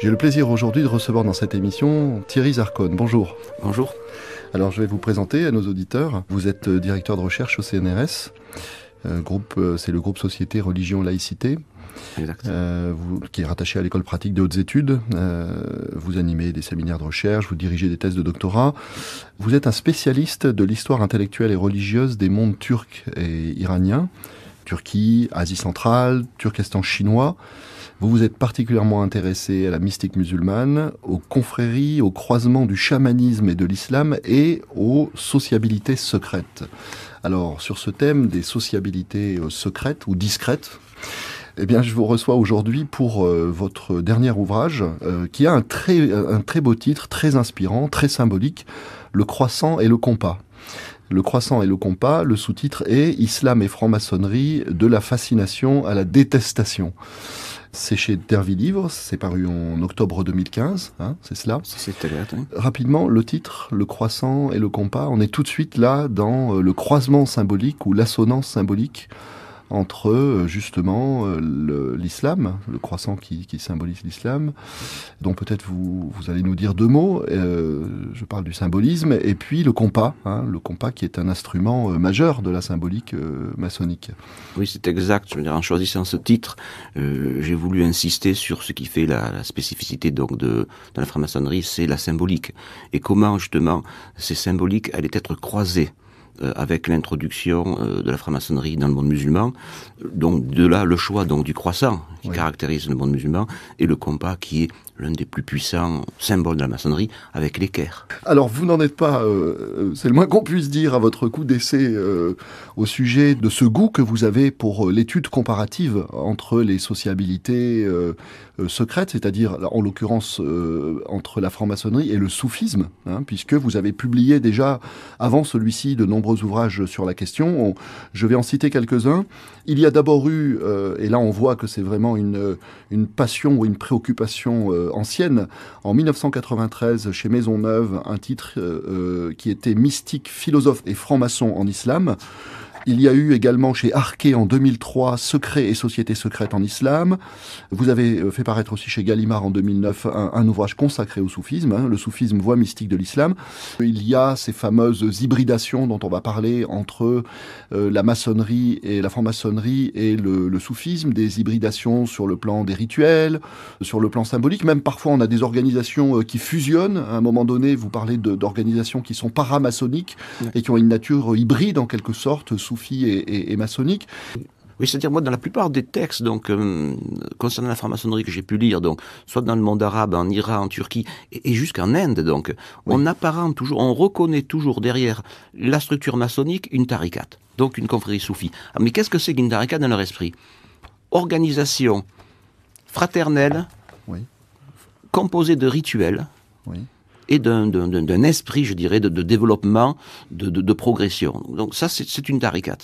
J'ai le plaisir aujourd'hui de recevoir dans cette émission Thierry Zarcone. Bonjour. Bonjour. Alors je vais vous présenter à nos auditeurs. Vous êtes directeur de recherche au CNRS. C'est le groupe Société, Religion, Laïcité. Exact. Qui est rattaché à l'école pratique des hautes études. Vous animez des séminaires de recherche, vous dirigez des thèses de doctorat. Vous êtes un spécialiste de l'histoire intellectuelle et religieuse des mondes turcs et iraniens. Turquie, Asie centrale, Turkestan chinois. Vous vous êtes particulièrement intéressé à la mystique musulmane, aux confréries, au croisement du chamanisme et de l'islam et aux sociabilités secrètes. Alors, sur ce thème des sociabilités secrètes ou discrètes, eh bien, je vous reçois aujourd'hui pour votre dernier ouvrage qui a un très beau titre, très inspirant, très symbolique, Le croissant et le compas. Le croissant et le compas, le sous-titre est « Islam et franc-maçonnerie, de la fascination à la détestation ». C'est chez Dervy Livres, c'est paru en octobre 2015, c'est cela. C'est exact, oui. Rapidement, le titre, le croissant et le compas, on est tout de suite là dans le croisement symbolique ou l'assonance symbolique entre justement l'islam, le croissant qui symbolise l'islam, dont peut-être vous allez nous dire deux mots, je parle du symbolisme, et puis le compas qui est un instrument majeur de la symbolique maçonnique. Oui, c'est exact. Je veux dire, en choisissant ce titre, j'ai voulu insister sur ce qui fait la spécificité donc de la franc-maçonnerie, c'est la symbolique. Et comment justement ces symboliques allaient être croisées avec l'introduction de la franc-maçonnerie dans le monde musulman. Donc de là le choix donc du croissant qui caractérise le monde musulman et le compas qui est l'un des plus puissants symboles de la maçonnerie avec l'équerre. Alors vous n'en êtes pas, c'est le moins qu'on puisse dire à votre coup d'essai au sujet de ce goût que vous avez pour l'étude comparative entre les sociabilités secrètes, c'est-à-dire en l'occurrence entre la franc-maçonnerie et le soufisme, puisque vous avez publié déjà avant celui-ci de nombreux ouvrages sur la question. Je vais en citer quelques-uns. Il y a d'abord eu, et là on voit que c'est vraiment une passion ou une préoccupation ancienne, en 1993 chez Maisonneuve, un titre qui était Mystique, philosophe et franc-maçon en islam. Il y a eu également chez Arquet en 2003 Secrets et sociétés secrètes en islam. Vous avez fait paraître aussi chez Gallimard en 2009 un ouvrage consacré au soufisme, le soufisme, voie mystique de l'islam. Il y a ces fameuses hybridations dont on va parler entre la maçonnerie et la franc-maçonnerie et le soufisme, des hybridations sur le plan des rituels, sur le plan symbolique. Même parfois on a des organisations qui fusionnent. À un moment donné, vous parlez d'organisations qui sont paramaçonniques et qui ont une nature hybride en quelque sorte, soufie et maçonnique. Oui, c'est-à-dire moi, dans la plupart des textes donc concernant la franc-maçonnerie que j'ai pu lire, donc soit dans le monde arabe, en Iran, en Turquie et jusqu'en Inde, donc on reconnaît toujours derrière la structure maçonnique une tariqat, donc une confrérie soufie. Mais qu'est-ce que c'est qu'une tariqat dans leur esprit? Organisation fraternelle, composée de rituels. Et d'un esprit, je dirais, de développement, de progression. Donc ça, c'est une tariqat.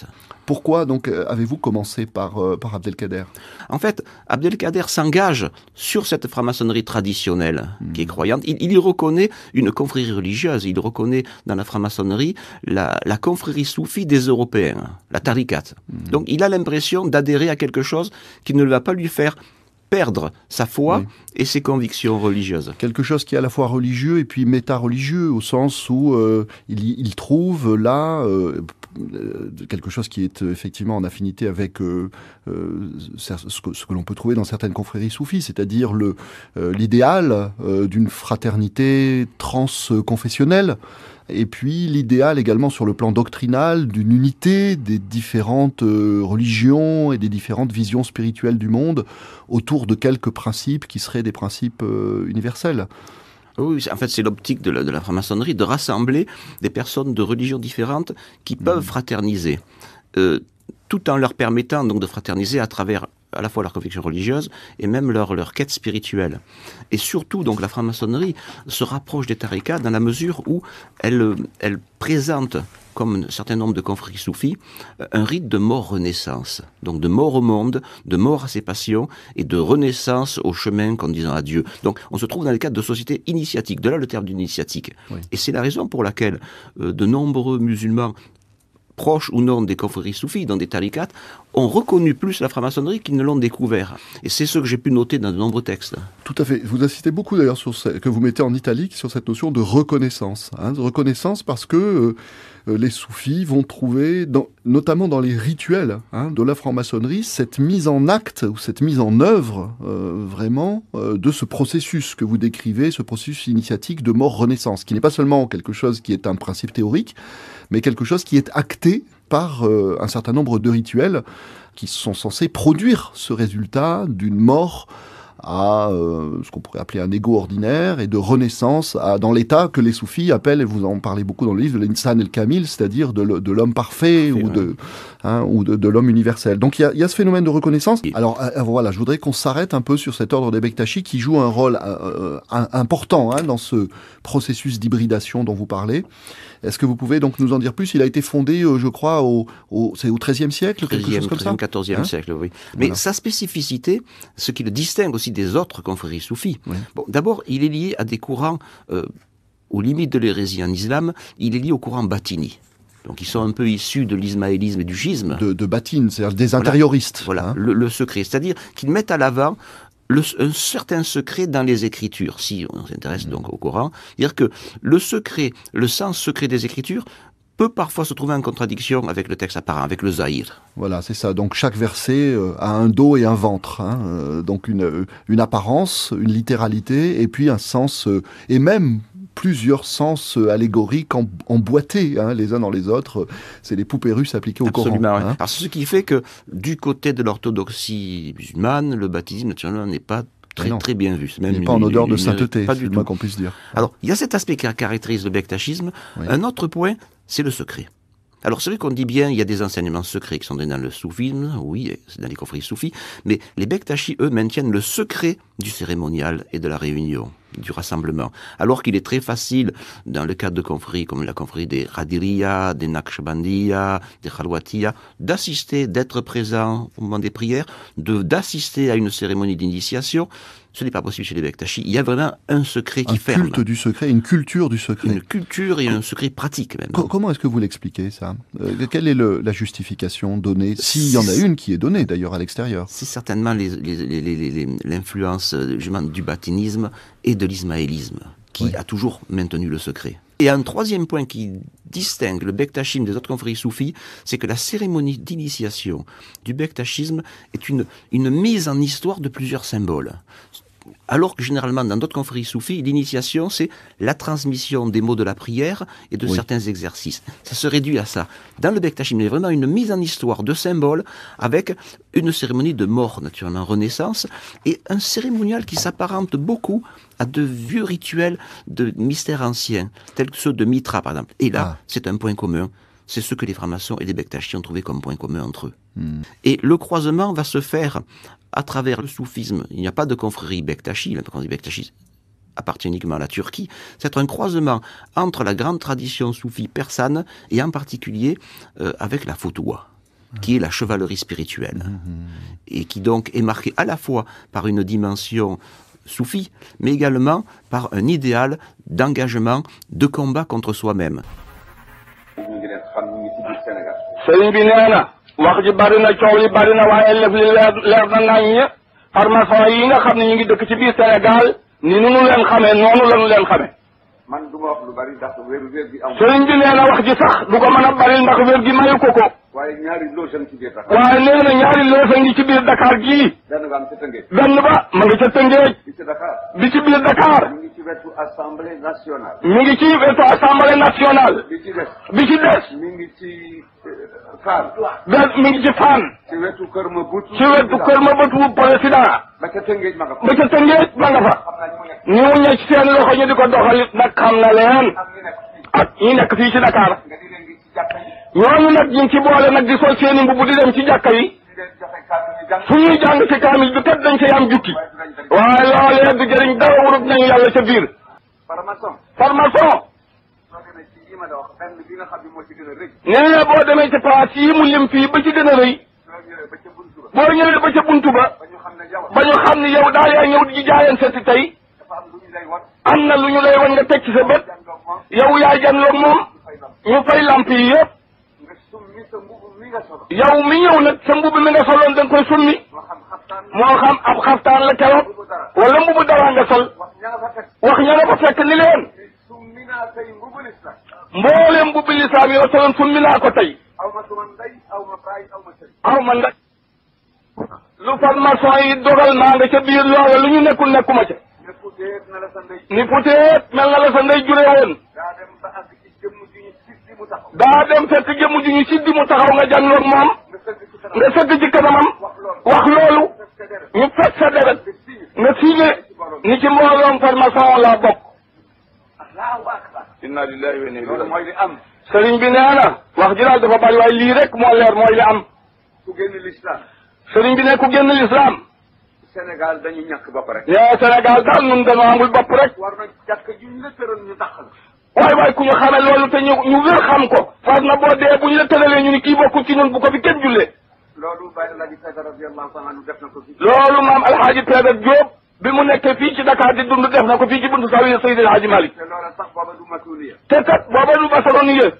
Pourquoi donc avez-vous commencé par Abdelkader? En fait, Abdelkader s'engage sur cette franc-maçonnerie traditionnelle qui est croyante. Il y reconnaît une confrérie religieuse. Il reconnaît dans la franc-maçonnerie la confrérie soufie des Européens, la tariqat. Donc il a l'impression d'adhérer à quelque chose qui ne va pas lui faire perdre sa foi et ses convictions religieuses. Quelque chose qui est à la fois religieux et puis méta-religieux, au sens où il trouve là quelque chose qui est effectivement en affinité avec ce que l'on peut trouver dans certaines confréries soufis, c'est-à-dire l'idéal d'une fraternité transconfessionnelle, et puis l'idéal également sur le plan doctrinal d'une unité des différentes religions et des différentes visions spirituelles du monde autour de quelques principes qui seraient des principes universels. Oui, en fait, c'est l'optique de la franc-maçonnerie de rassembler des personnes de religions différentes qui peuvent fraterniser, tout en leur permettant donc de fraterniser à travers à la fois leur conviction religieuse et même leur quête spirituelle. Et surtout, donc, la franc-maçonnerie se rapproche des tariqats dans la mesure où elle présente, comme un certain nombre de confréries soufis, un rite de mort-renaissance. Donc de mort au monde, de mort à ses passions et de renaissance au chemin conduisant à Dieu. Donc on se trouve dans le cadre de sociétés initiatiques, de là le terme d'initiatique. Et c'est la raison pour laquelle de nombreux musulmans proches ou non des confréries soufis, dans des tariqats, ont reconnu plus la franc-maçonnerie qu'ils ne l'ont découvert. Et c'est ce que j'ai pu noter dans de nombreux textes. Tout à fait. Vous insistez beaucoup d'ailleurs sur que vous mettez en italique sur cette notion de reconnaissance. De reconnaissance parce que les soufis vont trouver, notamment dans les rituels de la franc-maçonnerie, cette mise en acte ou cette mise en œuvre vraiment de ce processus que vous décrivez, ce processus initiatique de mort-renaissance, qui n'est pas seulement quelque chose qui est un principe théorique, mais quelque chose qui est acté par un certain nombre de rituels qui sont censés produire ce résultat d'une mort à ce qu'on pourrait appeler un ego ordinaire et de renaissance dans l'état que les soufis appellent, et vous en parlez beaucoup dans le livre, l'insan el-kamil, c'est-à-dire de l'homme parfait ou de l'homme universel. Donc il y a ce phénomène de reconnaissance. Alors voilà, je voudrais qu'on s'arrête un peu sur cet ordre des Bektashi qui joue un rôle important dans ce processus d'hybridation dont vous parlez. Est-ce que vous pouvez donc nous en dire plus? Il a été fondé, je crois, c'est au XIIIe siècle, quelque chose comme ça? XIVe siècle, oui. Mais voilà. Sa spécificité, ce qui le distingue aussi des autres confréries soufis, bon, d'abord, il est lié à des courants, aux limites de l'hérésie en islam, il est lié au courant batini. Donc ils sont un peu issus de l'ismaélisme et du schisme. De batine, c'est-à-dire des intérioristes. Voilà, le secret. C'est-à-dire qu'ils mettent à l'avant un certain secret dans les Écritures, si on s'intéresse donc au Coran, c'est-à-dire que le secret, le sens secret des Écritures peut parfois se trouver en contradiction avec le texte apparent, avec le zahir. Voilà, c'est ça. Donc chaque verset a un dos et un ventre, donc une apparence, une littéralité, et puis un sens, et même plusieurs sens allégoriques emboîtés les uns dans les autres. C'est les poupées russes appliquées au Coran. Absolument, oui. Alors, ce qui fait que du côté de l'orthodoxie musulmane, le baptisme naturellement n'est pas très bien vu. Il n'est pas en odeur de sainteté, c'est le moins qu'on puisse dire. Alors, il y a cet aspect qui caractérise le bektachisme. Oui. Un autre point, c'est le secret. Alors c'est vrai qu'on dit bien, il y a des enseignements secrets qui sont dans le soufisme, oui, c'est dans les confréries soufis, mais les Bektashi, eux, maintiennent le secret du cérémonial et de la réunion, du rassemblement. Alors qu'il est très facile, dans le cadre de confréries comme la confrérie des Radiriya, des Naqshbandiya, des Khalwatiya, d'assister, d'être présent au moment des prières, d'assister à une cérémonie d'initiation. Ce n'est pas possible chez les Bektashi. Il y a vraiment un secret qui ferme. Un culte du secret, une culture du secret. Une culture et un secret pratique même. Comment est-ce que vous l'expliquez ça? Quelle est la justification donnée? S'il y en a une qui est donnée d'ailleurs à l'extérieur. C'est certainement l'influence du batinisme et de l'ismaélisme qui a toujours maintenu le secret. Et un troisième point qui distingue le bektachisme des autres confréries soufis, c'est que la cérémonie d'initiation du bektachisme est une mise en histoire de plusieurs symboles. Alors que généralement, dans d'autres confréries soufis, l'initiation, c'est la transmission des mots de la prière et de certains exercices. Ça se réduit à ça. Dans le bektachisme, il y a vraiment une mise en histoire de symboles avec une cérémonie de mort, naturellement, renaissance, et un cérémonial qui s'apparente beaucoup à de vieux rituels de mystères anciens, tels que ceux de Mitra, par exemple. Et là, c'est un point commun. C'est ce que les francs-maçons et les bektachis ont trouvé comme point commun entre eux. Et le croisement va se faire à travers le soufisme. Il n'y a pas de confrérie bektachi, la confrérie bektachi appartient uniquement à la Turquie. C'est un croisement entre la grande tradition soufie persane et en particulier avec la foutoua, qui est la chevalerie spirituelle, et qui donc est marquée à la fois par une dimension soufie, mais également par un idéal d'engagement, de combat contre soi-même. sëriñ bi nee na wax ji bari na coow li bari na waaye lëf li leer na naññ farmason yi nga xam ne ñu ngi dëkk ci biir Sénégal ni nu leen xamee noonu la nu leen xamee. man du ma wax lu bari ndax wér gi am. sëriñ bi nee na wax ji sax du ko mën a bari ndax wér gi mayu ko ko. waaye ñaari loosam ci biir Dakar. waaye nee na ñaari loosa ngi ci biir Dakar gii. benn nga am ca Tëngéej. benn ba ma ngi ca Tëngéej. bi ci Dakar. bi ci biir Dakar. mi ngi ci wetu assemblée nationale. mi ngi ci wetu assemblée nationale. bi ci des. bi ci des. mi ngi ci Fann. mi ngi ci Fann. ci wetu Kër Mabut. ci wetu Kër Mabut wu président. ba ca Tëngéej ma nga fa. ba ca Tëngéej ma nga fa. ñu mu ñëw ci seen loxo ñu di ko doxalit nag xam na leen. ak ñi nekk fii ci Dakar. nga di leen gis ci jàkka yi. ñooñu nag ñu ngi ci boole nag di sol seeni mbubb di dem ci jàkka yi. fu ñuy jàng ci kaamil bi kat dañ cay am jukki. waaye loolee du jëriñ dara wurut nañu yàlla ca biir. farmason. nee na boo demee ci place yi mu lim fii ba ci gën a rëy. boo ñëwee ba ca buntu ba. ba ñu xam ne yow daa yaa ñëw di jaayeen seeti tey. am na lu ñu lay wan nga teg ci sa bët. yow yaay janloog moom. ñu fay lamp yi yëpp. nga solo. yow mi ñëw nag sa mbubb mi nga soloon da nga koy summi moo xam xaftaan. moo xam ab xaftaan la keroog mbubu dara. wala mbubu dara nga sol wax ña nga fa teg. wax ña nga ko fekk ni leen summi naa tey mbubu lislam. mbooleem mbubbi lislaam yoo soloon summi naa ko tey aw ma suma ndey aw ma baay aw ma sëriñ. aw ma nda lu formation yi dogal maa nga ca biir loola lu ñu nekkul nekkuma ca ne puteet na la sa ndey. ni puteet mel na la sa ndey jure woon daa dem ba àgg ci jëmm ju ñu siddi mu taxaw. daa dem fekk jëmm ju ñu siddi mu taxaw nga jànloog moom nga sëgg ci kanam. nga sëgg ci kanamam wax loolu fekk sa deret. ñu fekk sa deret nga signé. nga signé ni ci mbooloom formation laa bokk Allahu akbar. inna lillahi wa inna ilayhi loolu raji'un mooy li am. sëriñ bi nee na wax ji daal dafa bari waaye lii rek moo leer mooy li am ku génn l'islam. sëriñ bi ne ku génn l'islam Sénégal dañu ñàkk bopp rek. nee Sénégal daal nun dañoo amul bopp rek war na jàkk ju ñu la tëral ñu dàq la. waay waay ku ñu xamee loolu te ñu wér xam ko fas na boo dee bu ñu la tëralee ñu ni kii bokkul ci ñun bu ko fi kenn jullee loolu Baye El Hadj Seydou radiyallahu ta'ala anhu def na ko fi. loolu maam alhaaji Penda Diop bi mu nekkee fii ci Dakar di dund def na ko fii ci buntu Zawiya Seydi El Hadji Malick te loola sax booba du masuliya. te kat booba du maçonnier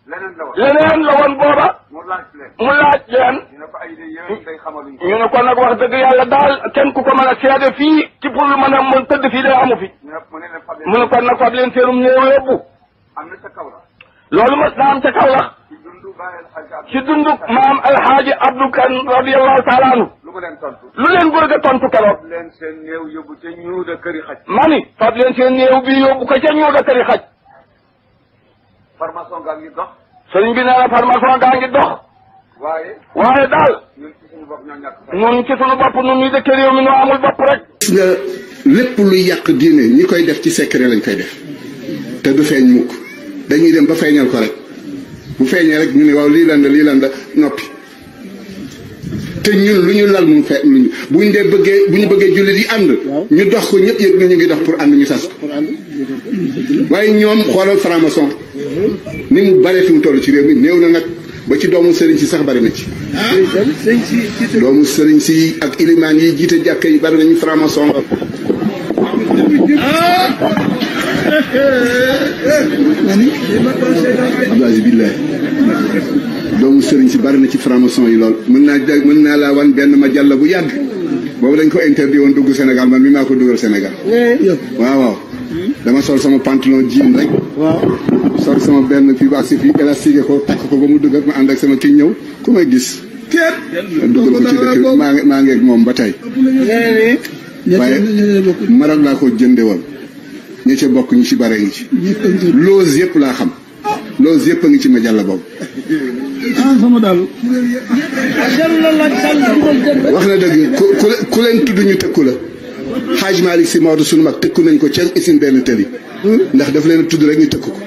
leneen la woon. leneen la woon booba mu laaj leen. mu laaj leen ñu ne ko ay de yéen day xamaluñ ko. ñu ne ko nag wax dëgg yàlla daal kenn ku ko mën a seede fii ci pour lu mën a mën tëdd fii day amu fi ñu ne mu ne leen fab mu ne kon nag fab leen seenum néew yóbbu am na sa kaw la. loolu mas na am ca Kaolack ci dundu Baye El Hadj Abdou. ci dunduk maam alhaaji Abdou Kane radiyallahu taala anhu lu mu leen tontu. lu leen góor ga tontu keroog fab leen seen néew yóbbu ca ñuuda këri xaj. mani fab leen seen néew bi yóbbu ko ca ñuuda këri xaj formation gaa ngi dox. sëriñ bi nee na formation gaa ngi dox waaye waaye daal ñun ci suñu bopp ñoo ñàkk. ñun ci sunu bopp ñun ñuy dëkk réew mi ñoo amul bopp rek gis nga lépp luy yàq diine ñi koy def ci secret lañ koy def te du feeñ mukk dañuy dem ba feeñal ko rek bu feeñee rek ñu ne waaw lii lan la noppi te ñun lu ñu lal mu fe luñu bu ñu bëggee jullit yi ànd ñu dox ko ñëpp yëg na ñu ngi dox pour ànd ñu sas waaye ñoom xoolal franc-maçon ni mu bare fi mu toll ci réew mi néew na nag ba ci doomu sëriñ si sax bari na ci doomu sëriñ si ak ilimaan yi jiite jàkka yi bari nañu franc-maçon abdoulaye billahi doomu sëriñ si bari na ci franc-maçon yi lool mën naa laa wan benn ma jàll bu yàgg boobu dañ ko interdit woon dugg Sénégal man mi maa ko dugal Sénégal waaw dama sol sama pantalon jean rek sol sama benn fii ba si fii élastique ko takk ko ba mu dugg ak ma ànd ak sama kii ñëw ku may gis dugal ko ci dëkk maa ngeeg moom ba tey waaye Maroc laa ko jënde woon ñi ca bokk ñu ci bare ngi ci loose yëpp laa xam loose yëpp a ngi ci ma jàll boobu sama daal wax na dëgg ku leen tudd ñu tëkku la Hadj Malick Sy Maodo sunu mag tëkku nañ ko ca isin benn tëli ndax daf leen tudd rek ñu tëkku ko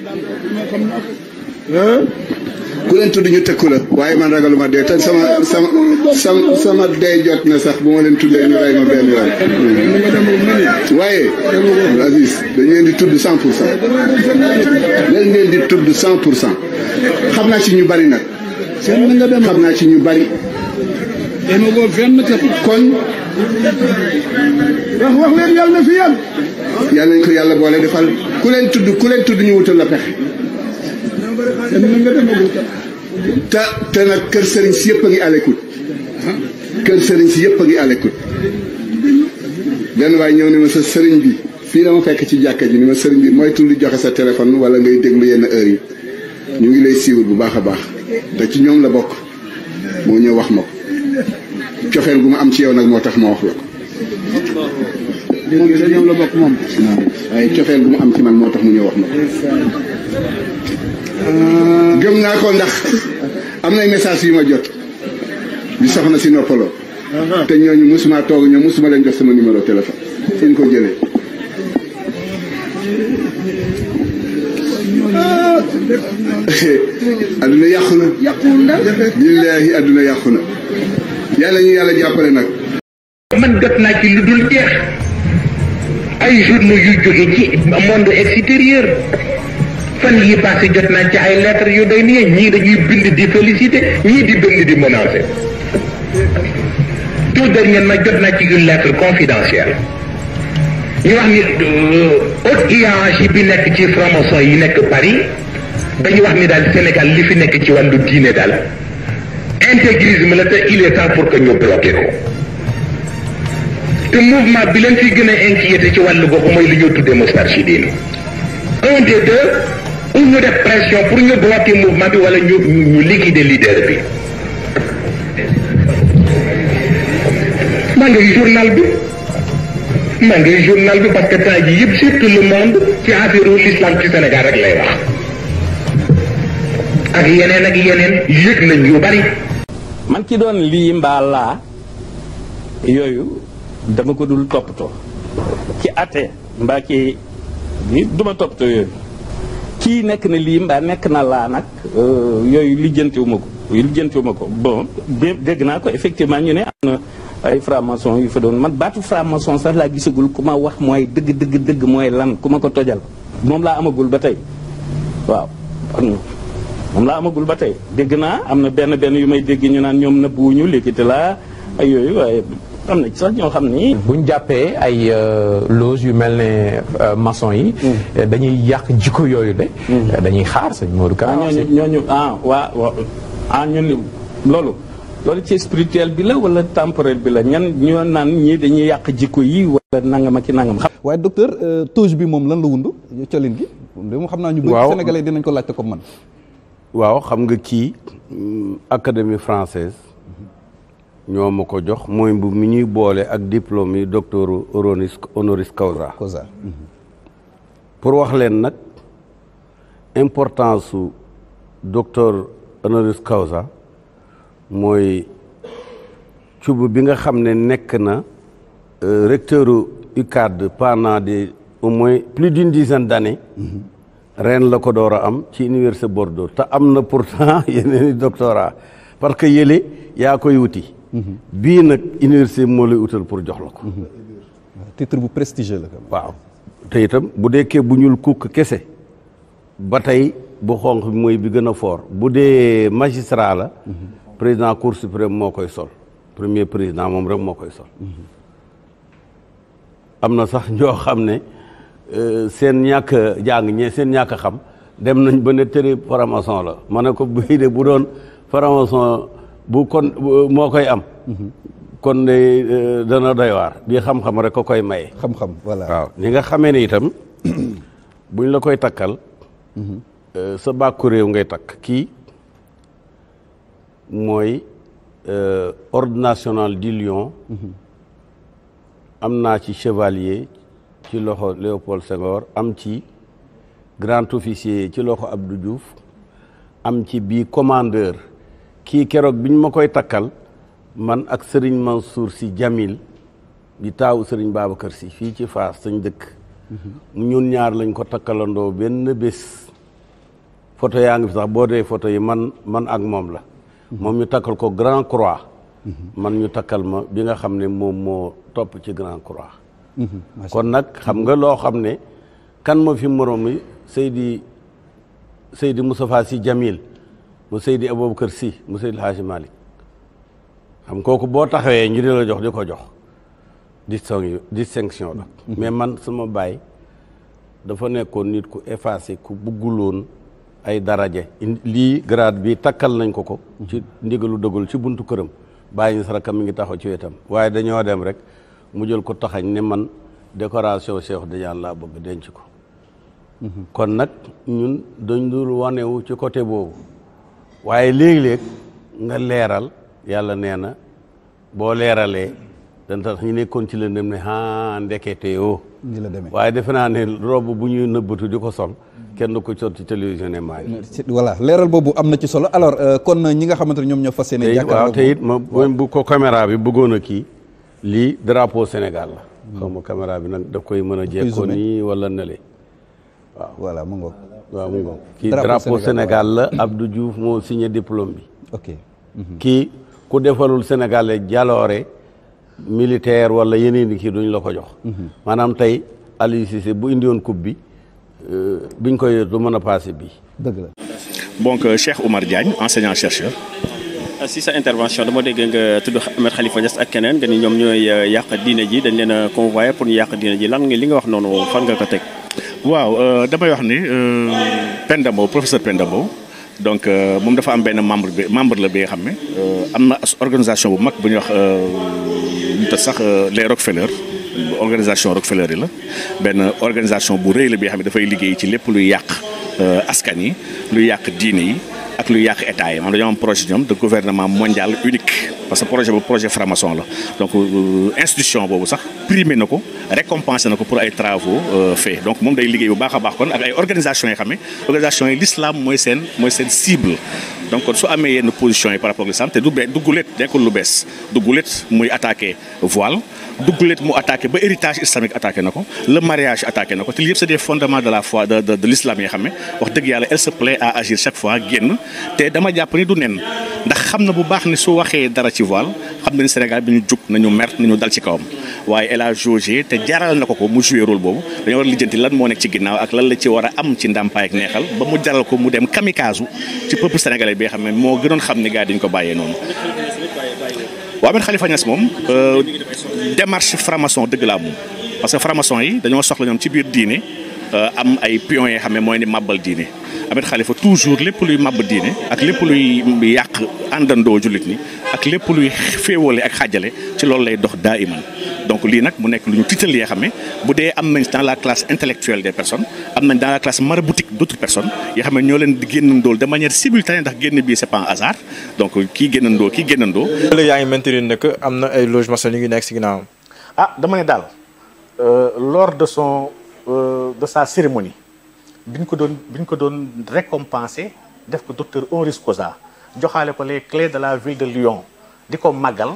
ku leen tudd ñu tëkku la waaye man ragaluma dee te sama dee jot na sax bu ma leen tuddee ñu rey ma benn yoon waaye Aziz dañ leen di tudd 100% dañ leen di tudd 100% xam naa ci ñu bari nag xam naa ci ñu bari kon wax leen yàlla na fi yàlla yàlla nañ ko yàlla boole defal ku leen tudd ñu wutal la pexe te nag kër sëriñ si yëpp a ngi à l'écoute kër sëriñ si yëpp a ngi à l'écoute benn waay ñëw ne ma sa sëriñ bi fii la ma fekk ci jàkka ji ni ma sëriñ bi mooy tulli joxe sa téléphone wala ngay déglu yenn heure yi ñu ngi lay siiwul bu baax a baax te ci ñoom la bokk moo ñëw wax ma ko cofeel gu ma am ci yow nag moo tax ma wax la ko moom ci ñoom la bokk moom waaye cofeel gu mu am ci man moo tax mu ñëw wax ma ko gëm naa ko ndax am nay message yu ma jot di soxna si noppaloo te ñooñu musuma toog ñoom musuma leen jox sama numéro téléphone fi ñu ko jëlee adduna yàqu na billaahi adduna yàqu na yàlla ñu yàlla jàppale nag man jot naa ci lu dul jeex ay journaux yu jóge ci monde extérieur fan yi passé jot naa ci ay lettres yu doy nii ñii dañuy bind di féliciter ñii di bind di menacer tout dernièrement jot naa ci une lettre confidentielle ñu wax ni haute hiérarchie bi nekk ci franc-maçon yi nekk Paris dañu wax ni daal Sénégal li fi nekk ci wàllu diine daal intégrisme la te il est temps pour que ñu bloqué ko te mouvement bi leen fi gën a inquiété ci wàllu boobu mooy li ñuy tuddee Moustarchidine un des deux ou ñu def pression pour ñu bloquer mouvement bi wala ñu liquider leader bi. maa ngi journal bi parce que temps ji yëpp surtout le monde ci affaire l'islam ci Sénégal rek lay wax ak yeneen yëg nañ yu bari. man ki doon lii mbaa laa yooyu dama ko dul toppatoo ci ate mbaa ki duma toppatoo yooyu kii nekk na lii mbaa nekk na laa nag yooyu lijjantiwuma ko bon dégg naa ko effectivement ñu ne am na ay franc-maçon yu fa doon man baatu franc-maçon sax laa gisagul ku ma wax mooy dëgg mooy lan ku ma ko tojal moom laa amagul ba tey waaw moom laa amagul ba tey dégg naa am na benn yu may dégg ñu naan ñoom nëbbuwuñu léegi te laa ay yooyu waaye am na ci sax ñoo xam ni. buñ jàppee ay loge yu mel ne maçon yi. dañuy yàq jikko yooyu de. dañuy xaar sëñ Modou Ka. ñooñu ñun loolu ci spirituel bi la wala temporel bi la ñoo naan ñii dañuy yàq jikko yi wala nangam ak i nangam. waaye docteur toge bi moom lan la wund colin gi. moom xam naa ñu bëri sénégalais dinañ ko laajte comme man. waaw xam nga kii académie française ñoo ma ko jox mooy mbubb mi ñuy boole ak diplôme yi docteur honoris causa. pour wax leen nag importance su docteur honoris causa mooy cubb bi nga xam ne nekk na recteur UCAD pendant au moins plus d'une dizaine d'années. ren la ko door a am ci université Bordeaux te am na pourtant yeneen i doctorat parce que yële yaa koy wuti. bii nag université moo lay utal pour jox la ko. titre bu prestigieux la. waaw te itam bu deekee bu ñuul kukk kese ba tey bu xonq bi mooy bi gën a fort bu dee magistrat la. président cour suprême moo koy sol premier président moom rek moo koy sol. am na sax ñoo xam ne. seen ñàkk jàng seen ñàkk xam dem nañ ba ne tëri franc-maçon la ma ne ko bii de bu doon franc-maçon bu kon moo koy am kon de dana doy waar bii xam-xam rek ko koy maye. xam-xam voilà waaw ni nga xamee ne itam buñ la koy takkal sa bàkku réew ngay takk kii mooy ordre national du Lion am naa ci chevalier ci loxo Léopold Senghor am ci grand officier ci loxo Abdou Diouf am ci bii commandeur kii keroog biñ ma koy takkal man ak Serigne Mansour Sy Djamil di taawu Serigne Babacar Sy fii ci Fass sañ dëkk ñun ñaar lañ ko takkalandoo benn bés photo yaa ngi fi sax boo dee photo yi man ak moom la moom ñu takkal ko Grand Croix man ñu takkal ma bi nga xam ne moom moo topp ci Grand Croix kon nag xam nga loo xam ne kan moo fi moroom mi Seydi Moustapha Sy Djamil mu Seydi Aboubacar Sy mu Seydi El Hadji Malick xam kooku boo taxawee ñu di la jox di ko jox distinction la mais man sama baay dafa nekkoon nit ku effacé ku bugguloon ay daraje lii grade bi takkal nañ ko ci ndigalu dëggul ci buntu këram bàyyi ñu sarakam mi ngi taxaw ci wetam waaye dañoo dem rek mu jël ko taxañ ne man décoration Cheikh Tidiane laa bëgg denc ko kon nag ñun dañ dul wanewu ci côté boobu waaye léeg-léeg nga leeral yàlla nee na boo leeralee dan tax ñu nekkoon ci lëndëm ne ndekete yoo ni la demee waaye defe naa ne robe bu ñuy nëbbatu di ko sol kenn du ko jot ci télévision ne maa ngi voilà leeral boobu am na ci solo alors kon ñi nga xamante ne ñoom ñoo fas yéene jàkkaarloo waaw te it ma bu ko caméra bi bëggoon a kii lii drapeau Sénégal la xaw ma caméra bi nag daf koy mën a jekkoo nii wala nele waaw voilà mu ngoog waaw mu ngoog kii drapeau Sénégal la Abdou Diouf moo signé diplôme bi ok kii ku defalul Sénégalais jaloore militaire wala yeneen i kii duñ la ko jox maanaam tey Aliou Cissé bu indi woon coupe bi biñ koy du mën a passé bii dëgg la donc Cheikh Oumar Diagne enseignant chercheur. si sa intervention dama dégg nga tudd Ahmed Khalifa Niass ak keneen nga ni ñoom ñooy yàq diine ji dañ leen a convoyé pour ñu yàq diine ji lan nga li nga wax noonu fan nga ko teg. waaw damay wax ni Penda Mbow professeur Penda Mbow donc moom dafa am benn membre la bi nga xam ne am na organisation bu mag bu ñuy wax ñu tax sax les Rockefeller organisation Rockefeller yi la benn organisation bu rëy la bi nga xam ne dafay liggéey ci lépp luy yàq askan yi luy yàq diine yi ak luy yàq état yi maanaam dañoo am projet ñoom de gouvernement mondial unique parce que projet bu projet franc-maçon la donc institution boobu sax primé na ko récompensé na ko pour ay travaux faits donc moom day liggéey bu baax a baax kon ak ay organisations yi xam ne organisation yi l'islam mooy seen cible donc kon su amee yenn positions yi par rapport ak l'islam te duggulet nekkul lu bees duggulet muy attaqué voile duggulet mu attaqué ba héritage islamique attaqué na ko le mariage attaqué na ko te lii yëpp c'est des fondements de la foi de l'islam yi xam ne wax dëgg yàlla elle se plaît à agir chaque fois génn te dama jàpp ni du nen ndax xam na bu baax ni su waxee dara ci voile xam na ni Sénégal bi ñu jug nañu mer nañu dal ci kawam waaye elle a jaugé te jaral na ko mu joué rôle boobu dañoo war a lijjanti lan moo nekk ci ginnaaw ak lan la ci war a am ci ndàmpaay ak neexal ba mu jaral ko mu dem kamikaze ci peuple sénégalais bi nga xam ne moo gënoon xam ni gars dañu ko bàyyee noonu. waaw Ahmed Khalifa Niass moom démarche franc-maçon dëgg laa moom parce que franc-maçon yi dañoo soxla ñoom ci biir diine am ay pions yoo xam ne mooy ni màbbal diine Ahmed Khalifa toujours lépp luy màbb diine ak lépp luy yàq àndandoo jullit ñi ak lépp luy féewale ak xaajale ci loolu lay dox daa iman donc lii nag mu nekk lu ñu tiital yoo xam ne bu dee am nañ dans la classe intellectuelle des personnes am nañ dans la classe maraboutique d'autres personnes yoo xam ne ñoo leen di génnandool de manière simultanée ndax génn bii c'est pas un hasard donc kii génnandoo. yaa ngi maintenir ne que am na ay loges maçonniques yu nekk si ginnaawam. ah dama ne daal lors de sa cérémonie biñ ko doon récompenser def ko docteur honoris causa joxaale ko les clés de la ville de Lyon di ko màggal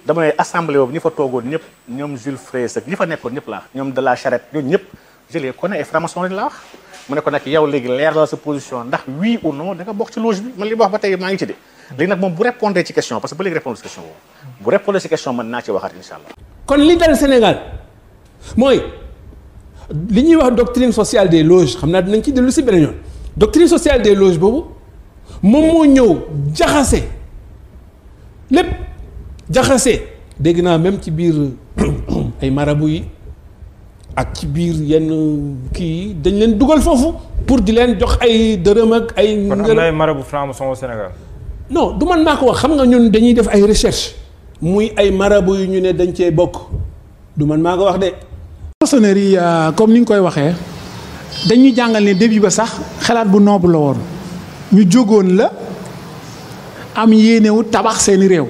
dama ne assemblée boobu ñi fa toogoon ñëpp ñoom Jules Fraisse ak ñi fa nekkoon ñëpp laa ñoom de la Charette ñoom ñëpp je les connais ay franc-maçon lañ la wax mu ne ko nag yow léegi leer la sa position ndax oui ou non da nga bokk ci loge bi man li ma wax ba tey maa ngi ci de léegi nag moom bu répondre ci question parce que ba léegi répondre ci question boobu bu répondre ci question man naa ci waxaat incha allah. kon li dal Sénégal mooy li ñuy wax doctrine sociale des loges xam naa dinañ ci dellu si beneen yoon doctrine sociale des loges boobu moom moo ñëw jaxase lépp jaxase dégg naa même ci biir ay marabu yi ak ci biir yenn kii dañ leen dugal foofu pour di leen jox ay dërëm ak ay. kon am na ay marabu franc-maçon au Sénégal. non du man maa ko wax xam nga ñun dañuy def ay recherche muy ay marabu yu ñu ne dañ cee bokk du man maa ko wax de. maçonnerie comme ni nga koy waxee dañuy jàngal ne début ba sax xalaat bu noble la woon ñu jógoon la am yéenewu tabax seeni réew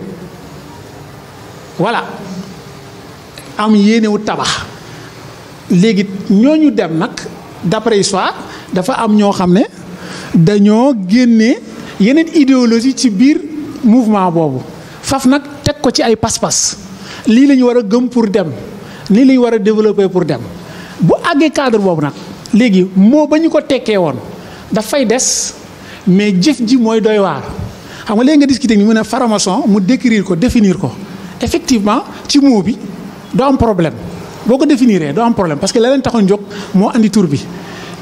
voilà am yéenewu tabax léegi ñooñu dem nag d'après histoire dafa am ñoo xam ne dañoo génne yeneen idéologie ci biir mouvement boobu faf nag teg ko ci ay pas-pas lii la ñu war a gëm pour dem lii la ñu war a développer pour dem bu àggee cadre boobu nag léegi moo ba ñu ko tekkee woon dafay des mais jëf ji mooy doy waar xam nga léegi nga discuter ni mu ne franc-maçon mu décrire ko définir ko effectivement ci mot bi doo am problème boo ko définiree doo am problème parce que la leen taxoon jóg moo andi tur bi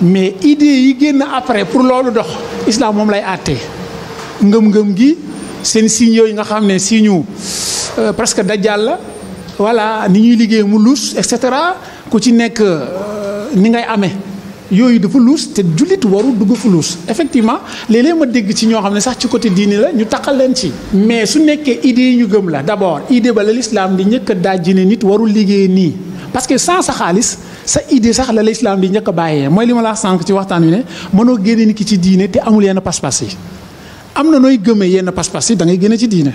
mais idée yi génn après pour loolu dox islam moom lay àttee ngëm-ngëm gi seen signes yooyu nga xam ne signe presque dajjal la voilà ni ñuy liggéey mu luus et cetera ku ci nekk ni ngay amee yooyu dafa luus te jullit waru dugg fu luus effectivement léeg-léeg ma dégg ci ñoo xam ne sax ci côté diini la ñu taqal leen ci. mais su nekkee idée yi ñu gëm la d'abord idée ba la l'islam di njëkk a daaj ne nit warul liggéey nii parce que sans sa xaalis sa idée sax la l'islam di njëkk a bàyyee mooy li ma la sànq ci waxtaan wi ne mënoo génne nit ki ci diine te amul yenn pas-pas yi am na nooy gëmee yenn pas-pas yi da ngay génne ci diine.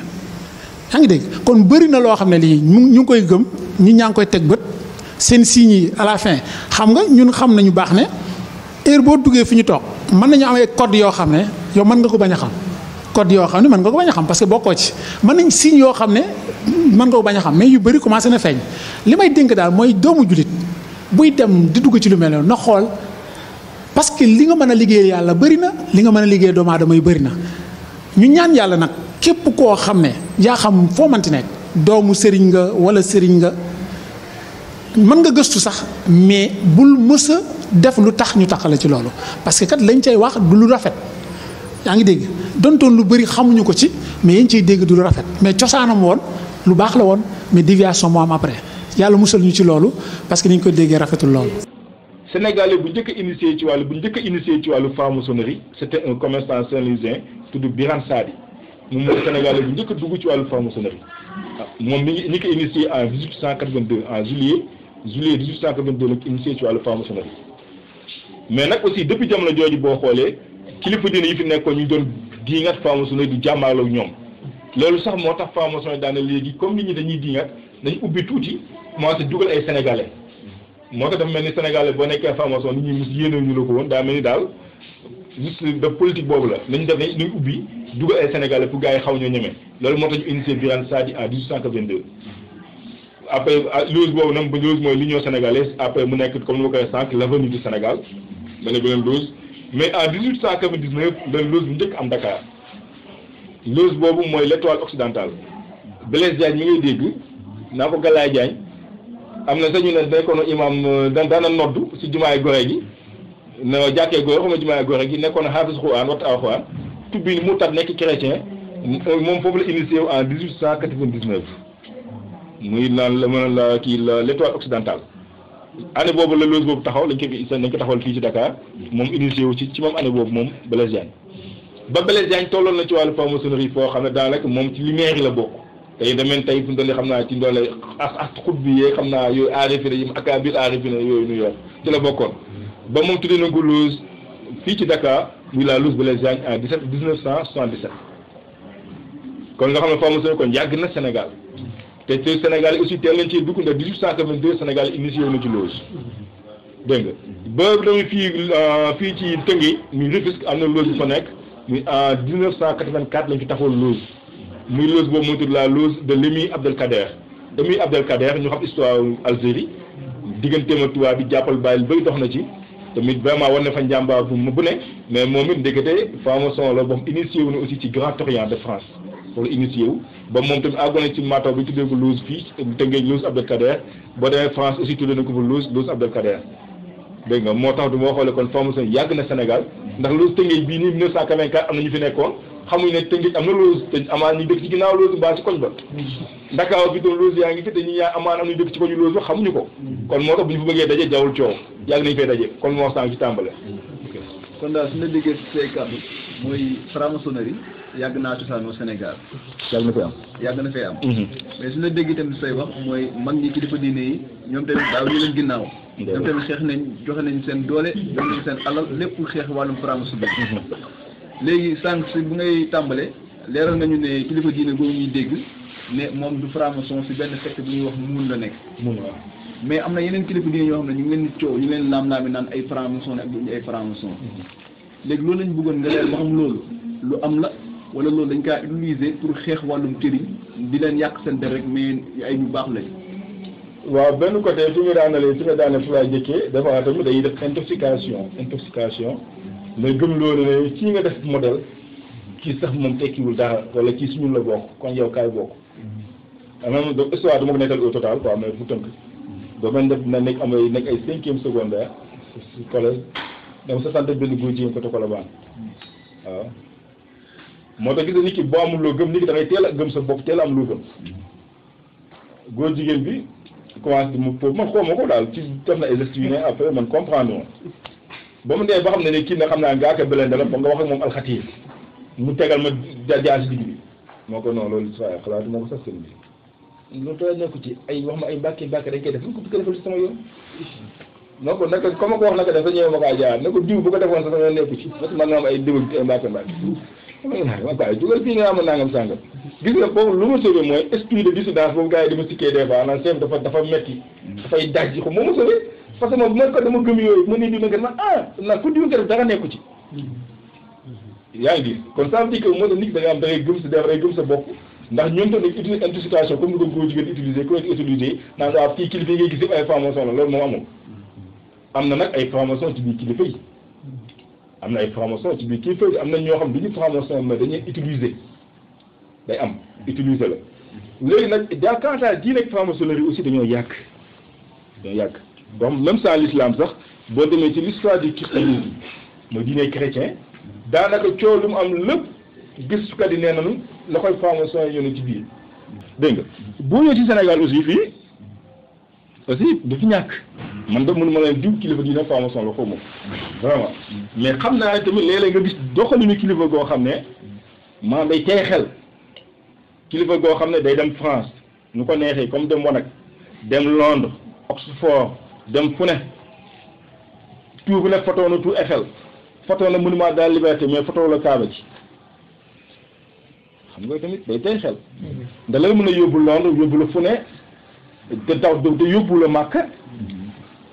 yaa ngi dégg kon bëri na loo xam ne lii ñu ngi koy gëm ñi ñaa ngi koy teg bët seen signes yi à la fin xam nga ñun xam nañu baax ne heure boo duggee fi ñu toog mën nañu am ay code yoo xam ne yow mën nga ko bañ a xam code yoo xam ne mën nga ko bañ a xam parce que bokkoo ci mën nañ signes yoo xam ne mën nga ko bañ a xam mais yu bëri commencé na feeñ li may dénk daal mooy doomu julit buy dem di dugg ci lu mel noonu na xool parce que li nga mën a liggéey yàlla bëri na li nga mën a liggéey doomu aadama yu bëri na ñu ñaan yàlla nag képp koo xam ne yaa xam foo manti nekk doomu sëriñ nga wala sëriñ nga mën nga gëstu sax mais bul mës a def lu tax ñu taxale ci loolu parce que kat lañ cay wax du lu rafet yaa ngi dégg dontoon lu bëri xamuñu ko ci mais yañ ciy dégg du lu rafet mais cosaanam woon lu baax la woon mais déviation moo am après yàlla musal ñu ci loolu parce que ni ñu koy déggee rafetul loolu. sénégalais bu njëkk a initié ci wàllu franc-maçonnerie c'était un commerçant saint-louisien tudd Birane Sadi moom mooy sénégalais bu njëkk a dugg ci wàllu franc-maçonnerie moom ñi ko initié en 1882 en juillet 1882 la ko initié ci wàllu franc-maçonnerie mais nag aussi depuis jamono jooju boo xoolee kilifa diine yi fi nekkoon ñu doon diingat franc-maçonnerie du jàmmaarloo ak ñoom loolu sax moo tax franc-maçonnerie daana léegi comme nit ñi dañuy diingat nañ ubbi tuuti commencé dugal ay sénégalais moo tax dafa mel ni sénégalais boo nekkee franc-maçon nit ñi mus yéene ñu la ko woon daa mel ni daal juste de politique boobu la nañ def nañ ubbi dugal ay sénégalais pour gars yi xaw ñoo ñemee loolu moo tax ñu initié Birane Sadi en 1822 après loose boobu nag ba loose mooy l'union sénégalaise après mu nekk comme ni ma koy sànq l'avenir du Sénégal beneen loose mais en 1899 la loose bu njëkk am Dakar loose boobu mooy l'étoile occidentale Blaise Diagne mi ngay dégg naa ko Galaye Diagne am na sax ñu ne nekkoon imam daana noddu si jumaay Gorée gi na jàkkee Gorée xam nga jumaay Gorée gi nekkoon xaafis Xuraan waxtu Alxuraan tubbi mu tat nekk chrétien moom foofu la initié en 1899 muy naan la mën la kii l'étoile occidentale année boobu la loose boobu taxaw lañ ko taxawal fii ci Dakar moom initié wu ci même année boobu moom Blaise Diagne ba Blaise Diagne tolloon na ci wàllu franc-maçonnerie foo xam ne daanaka moom ci lumière yi la bokk tey demeen tey fu mu doon xam naa ci ndoole ak xut bi yee xam naa yooyu aarifina yi akabir aarifina yooyu nu yor ci la bokkoon ba moom tuddee na ko loose fii ci Dakar muy la loose Blaise Diagne en 1977 kon nga xam ne franc-maçonnerie kon yàgg na Sénégal te Sénégal aussi teel nañ ci dugg ndax 1882 Sénégal initié wu na ci loose dégg nga ba dama fii ci Tëngéej muy Rufisque am na loose bu fa nekk muy en 1984 lañ fi taxawal loose muy loose boobu muy tudd la loose de l'émir Abdelkader ñu xam histoire Algérie digganteem ak tubaab bi jàppal bàyyil bëri dox na ci tamit vraiment war na fa njàmbaar bu ne mais moom it ndekete franc-maçon la boo xam initié wu na aussi ci Grand Orient de France loolu initié wu ba moom tamit àggoon na ci Mato bi tuddee ko loose fii Tëngéej loose Abdelkader boo demee France aussi tuddee na ko fa loose Abdelkader dégg nga moo tax du moo xoolee kon franc-maçon yàgg na Sénégal ndax loose Tëngéej bii nii 1984 am na ñu fi nekkoon xamuñ ne Tëngéej am na loose te amaan ñu dëkk ci ginnaaw loose mbaa ci koñ ba Dakar bi doon loose yaa ngi fi te ñi yaa amaan am nañu dëkk ci koñu loose ba xamuñu ko kon moo tax bu ñu fa bëggee daje jawul coow yàgg nañu fay daje kon moo sànq ci tàmbale kon daal su ñu la déggee ci say kàddu mooy franc-maçonnerie yàgg naa cosaanoo Sénégal yàgg na fee am mais su ñu la déggee tamit say wax mooy mag ñi kilifa diine yi ñoom tamit daaw ñu leen ginnaaw ñoom tamit xeex nañ joxe nañ seen doole joxe nañ seen alal lépp xeex wàllum franc-maçonnerie léegi sànq si bu ngay tàmbale leeral nga ñu ne kilifa diine boobu ñuy dégg ne moom du franc-maçon si benn secte bu ñuy wax mun la nekk mais am na yeneen kilifa diine yoo xam ne ñu ngi leen coow ñu ngi leen laam-laami naan ay franc-maçon ak duñu ay franc-maçon léegi loolu lañ bëggoon nga leer ba xam loolu lu am la wala loolu dañ kaa utiliser pour xeex wàllum këriñ di leen yàq seen der rek mais ay ñu baax lañ waaw benn côté fi nga daane fu laa jëkkee dafa tamit day def intoxication mais gëm loolu ne kii nga def modèle kii sax moom tekkiwul dara wala kii suñu la bokk kon yow kaay bokk même donc histoire du ma ko nekkal au total quoi mais bu tënk ba man def na nekk nekk ay 5e secondaire si collège dama sa sant benn góor jigéen côté Colobane waaw moo tax gis nga nit ki boo amul loo gëm nit ki da ngay teel a gëm sa bopp teel a am loo gëm góor jigéen bi commencé mu pour man xaw ma ko daal ci def na ay gestes yu ne après man comprendre moom ba mu dee ba xam ne kii na xam naa ngaa ko bële dara foog nga wax ak moom alxatiir mu tegal ma jaar si digg bi moo ko non loolu saa xalaatu moo ko sax seen bi loolu tooy nekku ci ay wax ma ay mbàkke dañ koy def lu ko defal ci sama yoon non ko naka comme ko wax naka def sa ñëw ma kaa jaar ne ko diw bu ko defoon sa sama yoon nekku ci parce que man nga am ay diw ay mbàkke ma quoi dugal fii nga am nangam sàngam gis nga boobu lu ma sauvé mooy esprit de dissidence boobu gars yi di ma sikkee des fois naan chef dafa metti dafay daj ko moo ma sauvé parce que moom bu ma ko dama gëm yooyu mu ni di ma gën ma nag ku diw nga def dara nekku ci yaa ngi gis kon ça veut dire que moo tax nit da nga am da ngay gëm sa def da ngay gëm sa bopp ndax ñoom tamit utiliser intoxication comme ni ko góor jigéen utiliser ku nekk utiliser naan waaw fii kilifa yi ngay gis yëpp ay franc-maçon la loolu moom amul am na nag ay franc-maçon ci biir kilifa yi am na ay franc-maçon ci biir kilifa yi am na ñoo xam du ñu franc-maçon mais dañuy utiliser day am utiliser la léegi nag daa quant à diine ak franc-maçonnerie aussi dañoo yàgg donc même sans l'islam sax boo demee ci l'histoire du christianisme mooy diine chrétien daanaka coow lu mu am lépp gëstukat yi nee nañu la koy franc-maçon yi ñëw ci biir dégg nga boo ñëwee ci Sénégal aussi fii aussi du fi ñàkk man de mënu ma leen diw kilifa diine franc-maçon la xaw ma vraiment mais xam naa tamit léeg-léeg nga gis doxalinu kilifa goo xam ne maa day tey xel kilifa goo xam ne day dem France nu ko neexee comme dem Wanag dem Londres Oxford dem fu ne tour bu ne photo na Tour Eiffel photo na monument de la liberté mais photo la Kaaba ji xam nga tamit day tey xel da lay mën a yóbbu Londres yóbbu la fu ne te taw te yóbbu la Màkka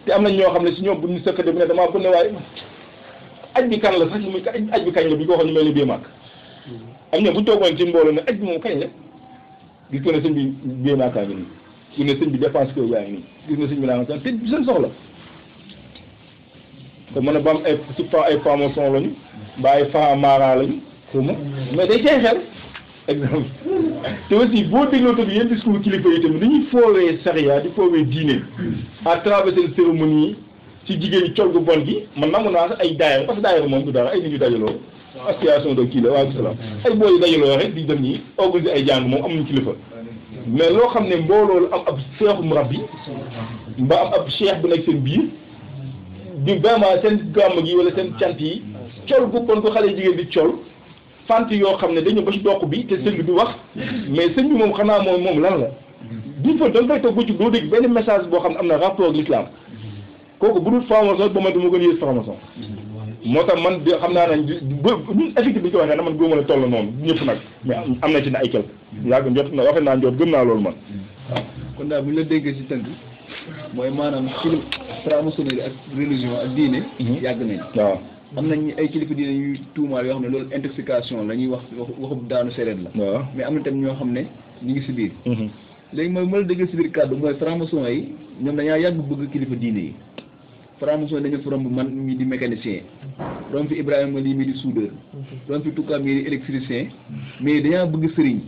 te am na ñoo xam ne si ñoom bu ñu sëkkate bu ne damaa bëgg ne waaye aj bi kan la sax muy aj bi kañ la bi ko waxoon ñu mel ni bii màkk am ñoom bu toogoon ci mbooloo ne aj bi moom kañ la gis ko ne sëñ bi bii màkkaa ngi nii gis ne sëñ bi dépense ko yaa ngi nii gis ne sëñ bi naa nga te seen soxla te mën a ba am ay si ay franc-maçon lañu mbaa ay franc-maçon lañu xuma mais day tey xel exemple te aussi boo dégloo tamit yenn discours kilifa yi tamit dañuy foowee sariya di foowee diine à travers seen cérémonie yi ci jigéen ñi col gu bon gi man nangu naa sax ay daayira parce que daayira moom du dara ay nit ñu dajaloo association de kii la waa salaam ay booy yu dajaloo rek di dem ñi organiser ay jàng moom amuñu kilifa mais loo xam ne mbooloo am ab seexu murabbi mbaa am ab cheikh bu nekk seen biir di vraiment seen gàmm gi wala seen cant yi col gu bon ko xale jigéen di col fant yoo xam ne dañu ba ci doq bi te sëñ bi du wax mais sëñ bi moom xanaa moom lan la du fa da nga fay toog ba ci doo dégg benn message boo xam ne am na rapport ak l'islam kooku bu dul franc-maçon ba man du ma gën a yées franc-maçon moo tax man di xam naa nañ ba ñun effectif bi ñu ko waxee na man góoma ne toll noonu ñëpp nag mais am na ci ne ay quelque yàgg njot na waxe naa njot gëm naa loolu man waaw kon daal bu ñu la déggee ci tënk mooy maanaam ci franc-maçonnerie ak religion ak diine yàgg nañ waaw am nañ ay kilifa diine ñuy tuumaal yoo xam ne loolu intoxication la ñuy waxu daanu sereet la waaw mais am na tamit ñoo xam ne ñu ngi si biir léegi mooy ma la déggee si biir kàddu mooy franc-maçon yi ñoom dañaa yàgg bëgg kilifa diine yi franc-maçon dañu fi romb man mii di mécanicien romb fi Ibrahima lii mii di soudeur romb fi Touka mii di électricien mais dañaa bëgg sëriñ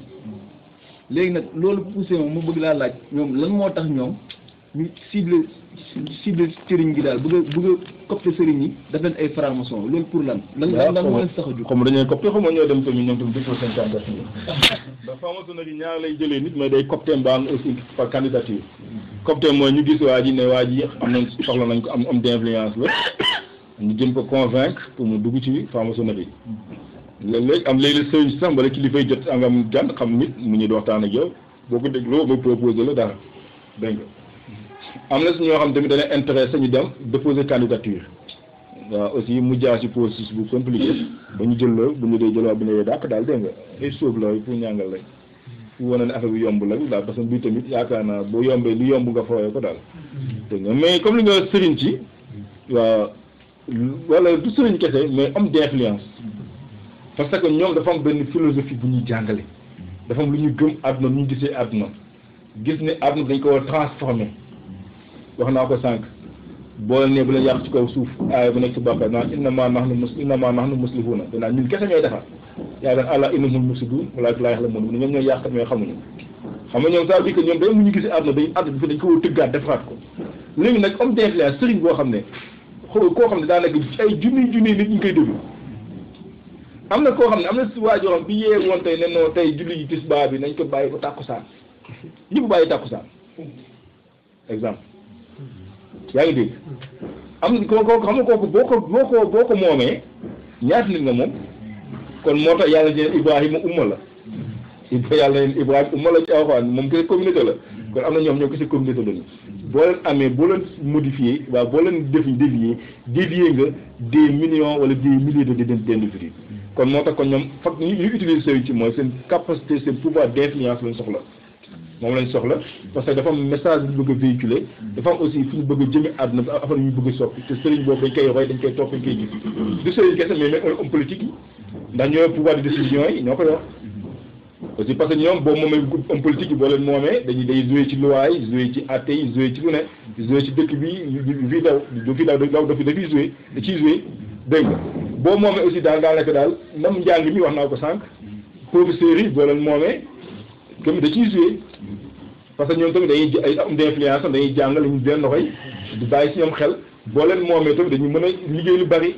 léegi nag loolu poussé moom ma bëgg laa laaj ñoom lan moo tax ñoom ñu cible sëriñ gi daal bëgg a copte sëriñ yi daf leen ay franc-maçon loolu pour lan lan moo leen tax a jóg comme dañuy copte xam nga ñoo dem tamit ñoom tamit défaut seen candidature ndax franc-maçonnerie ñaar lay jëlee nit mais day copte mbaan aussi par candidature copte mooy ñu gis waa ji ne waa ji am nañ soxla nañ ko am d'influence la ñu jëm ko convaincre pour mu dugg ci franc-maçonnerie léeg-léeg am léegi sëriñ sax wala kilifa yi jot angam gan xam nit mu ñu di waxtaan ak yow boo ko dégloo ba proposé la dara dégg nga am na si ñoo xam tamit dana intéressé ñu dem déposer candidature waaw aussi mu jaar ci processus bu compliqué ba ñu jël la bu ñu dee jël waa bu ñu dee dàq daal dégg nga ay sóob la pour ñàngal la fu wane ne affaire bi yomb la daal parce que bii tamit yaakaar naa boo yombee lu yomb nga fooyee ko daal dégg nga mais comme li nga sëriñ ci waaw wala du sëriñ kese mais homme d'influence parce que ñoom dafa am benn philosophie bu ñuy jàngale dafa am lu ñu gëm àdduna lu ñu gisee àdduna gis ne àdduna dañ ko war transformer wax naa ko sànq boo ne bu la yàq ci kaw suuf aaya bu nekk ci bàkkaar naan innamaa nahnu muslihuuna danaa ñun kese ñooy defar yaa daan àlla innahum mufsiduun walaakin laa ya'lamuun ñoom ñooy yàq mais xamuñu xam nga ñoom ça veut dire que ñoom day mu ñu gisee àdduna dañ ko war a tëggaat defaraat ko léegi nag homme d'influence sëriñ boo xam ne koo xam ne daa nekk ay junniy nit ñu koy déglu am na koo xam ne am na si waa joo xam bi yee woon tey ne non tey julli yi tisbaar bi nañ ko bàyyi ko tàkkusaan ñëpp bàyyi tàkkusaan exemple yaa ngi dégg am na kooku xam nga kooku boo ko moomee ñaata nit nga moom kon moo tax yàlla jël Ibrahima umma la yàlla leen Ibrahima umma la ci Alxuraan moom kese communauté la kon am na ñoom ñoo kese communauté lañu boo leen amee boo leen modifié waaw boo leen dévié nga des millions wala des milliers d'individus kon moo tax kon ñoom foog ñu utiliser sëriñ ci mooy seen capacité seen pouvoir d'influence lañ soxla moom lañ soxla parce que dafa am message bu ñu bëgg a véhiculer dafa am aussi fu ñu bëgg a jëme àdduna bi affaire ñu bëgg a soppi te sëriñ boobu dañ koy roy dañ koy topp dañ koy gis du sëriñ kese mais même homme politique yi ndax ñoo pouvoir de décision yi ñoo ko yor aussi parce que ñoom boobu moomee homme politique yi boo leen moomee day jouer ci loi yi jouer ci atte yi jouer ci lu ne jouer ci dëkk bi fii daw dafiy jouer da ciy jouer dégg nga boo moomee aussi daanaka daal nam njàng mi wax naa ko sànq professeurs yi boo leen moomee comme da ciy jouer parce que ñoom tamit dañuy ay homme d'influence dañuy jàngal ñu benn loxoy di bàyyi si ñoom xel boo leen moomee tamit dañu mën a liggéey lu bari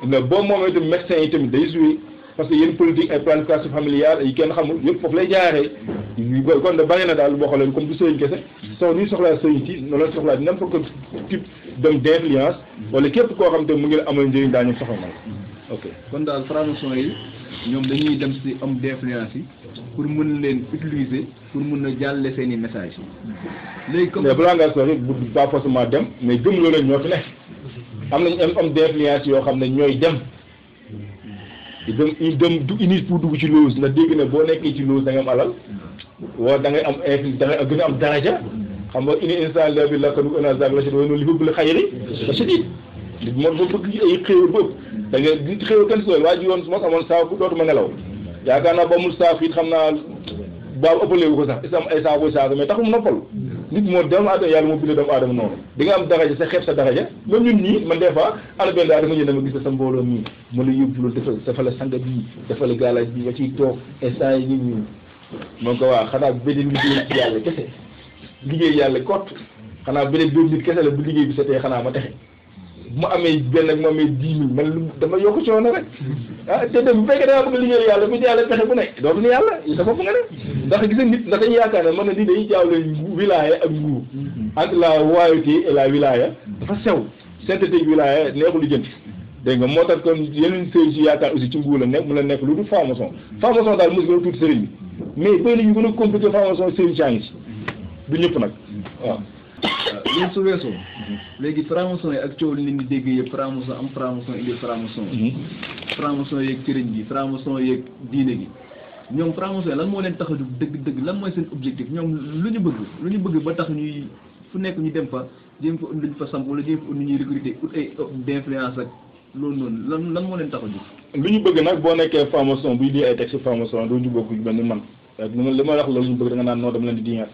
mais boo moomee tamit médecins yi tamit day jouer parce que yéen politique ay planification familiale ay kenn xamul yëpp foofu lay jaaree kon da bari na daal boo xoolee comme du sëriñ kese soo ni soxlaa sëriñ si noonu la soxlaa n'importe quel type d'homme d'influence wala képp koo xam te mu ngi la amal njëriñ daañu soxla na la ok kon daal franc-maçon yi ñoom dañuy dem si homme d'influence yi pour mën leen utiliser pour mën a jàllale seen i message léegi comme mais balaa ngaa sori bu pas forcément dem mais gëm loo leen ñoo fi nekk am nañu homme d'influence yoo xam ne ñooy dem ñu dem du uni pour dugg ci loose nga dégg ne boo nekkee ci loose da nga am alal wala da ngay am da ngay gën a am daraja xam nga ini instant la bi lakkanu onazag la si doon li bëgg la xayri ba sadi nit moom ba bëgg ay xéewal ba ëpp da nga di xéewal kenn si loolu waa ji yoon su ma amoon saabu dootuma nelaw yaakaar naa ba mul saaf it xam naa baabu ëppalewu ko sax isam ay saabu saaga mais taxum noppal nit moo doomu aadama yàlla moo bindee doomu aadama noonu di nga am daraja sa xeeb sa daraja même ñun ñii man des fois ana benn daa dama ñëw dama gis sa mbooloo mii mën a yóbbu loolu dafa la sanga bii dafa la gaalaaj bi nga ciy toog instant yi nit ñi moom ko waa xanaa beneen liggéey ci yàlla kese liggéey yàlla kott xanaa beneen dóom nit kese la bu liggéey bi setee xanaa ma texe bu ma amee benn ak ma amee 10 000 man dama yokk coono rek ah te dem bu fekkee da nga bëgg a liggéey yàlla bu yàlla pexe bu nekk dootuñu yàlla dafa bëgg nga def ndax gis nga nit ndax dañuy yaakaar ne mën na ni dañuy jaawle wilaya ak nguur entre la royauté et la wilaya dafa sew synthétique wilaya neexul li jënd dégg nga moo tax kon yeneen sëriñ si yaakaar aussi ci nguur la nekk mu la nekk lu dul franc-maçon franc-maçon daal mos gën a tuuti sëriñ bi mais bëri nañu gën a compliqué franc-maçon sëriñ saa ngi si du ñëpp nag waaw loolu su weesoo léegi franc-maçon yi ak coow li nit ñi dégg yëpp franc-maçon am franc-maçon indi franc-maçon franc-maçon yeeg sëriñ gi franc-maçon yeeg diine gi ñoom franc-maçon yi lan moo leen tax a dëgg lan mooy seen objectif ñoom lu ñu bëgg ba tax ñuy fu nekk ñu dem fa jéem fa luñ fa samp wala jéem fa nu ñuy recruter ut ay d'influence ak loolu noonu lan moo leen tax a jóg lu ñu bëgg nag boo nekkee franc-maçon buy di ay texte franc-maçon doo ñu bokk mel ni man li ma wax loolu ñu bëgg da nga naan noo dama leen di diŋat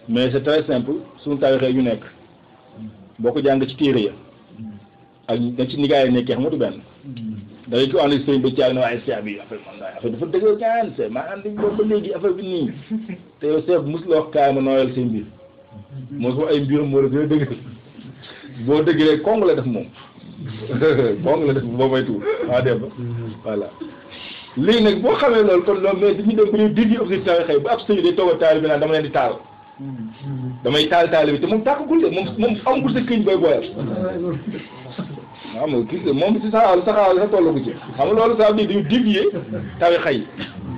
mais c'est très simple suñu taarixee yu nekk boo ko jàng ci téere ya ak da ci nigaay nekkee xamatu benn da ngay ko ànd sëñ ba caag na waaye seex bi affaire man affaire dafa dëgër kaan se maa ànd boobu ba léegi affaire bi nii te yow seex mus la wax kaay ma nooyal seen mbir moo ko ay mbiram moo la gën a dëgër boo dëgëree kong la def moom kong la def boo may tuur waa dem ba voilà léegi nag boo xamee loolu kon loolu mais dañu dem ba ñu dégg objectif taarixee ba ab sëñ day toog a taal bi naan dama leen di taal damay taal bi te moom tàkkagul de moom amagul sa këñ booy booyal waaw ma kii moom si saxaal sa tollagu ci xam nga loolu ça veut dire dañu dévier tarixa yi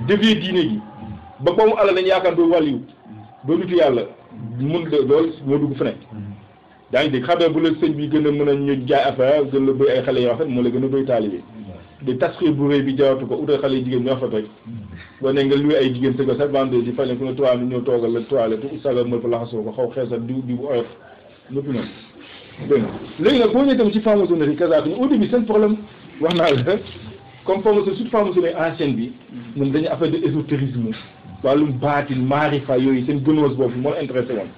dévier diine gi ba mu àlla nañ yaakaar doo wàlliwu doo nitu yàlla mun de loolu moo dugg fu ne daa ngi dégg xam ne bu la sëñ bi gën a mën a ñu jaay affaire gën la bëy ay xale yoo xam ne moo la gën a bëy taalibe di tasxir bu rëy bi jawatu ko utal xale yi jigéen ñoo fa toj boo ne nga luwe ay jigéen sëgga sa vendredi di fay leen ko nga toile ñëw toogal la toile tu saga mën fa laxasoo ko xaw xeesal diw bu oyof nëpp noonu dégg nga léegi nag boo ñëwee tam ci franc-maçonnerie kasaatu au début seen problème wax naa la comme franc-maçonnerie surtout franc-maçonnerie ancienne bi ñoom dañu affaire de ésotérisme wàllum baatin maarifa yooyu seen gënoos boobu moo intéressé woon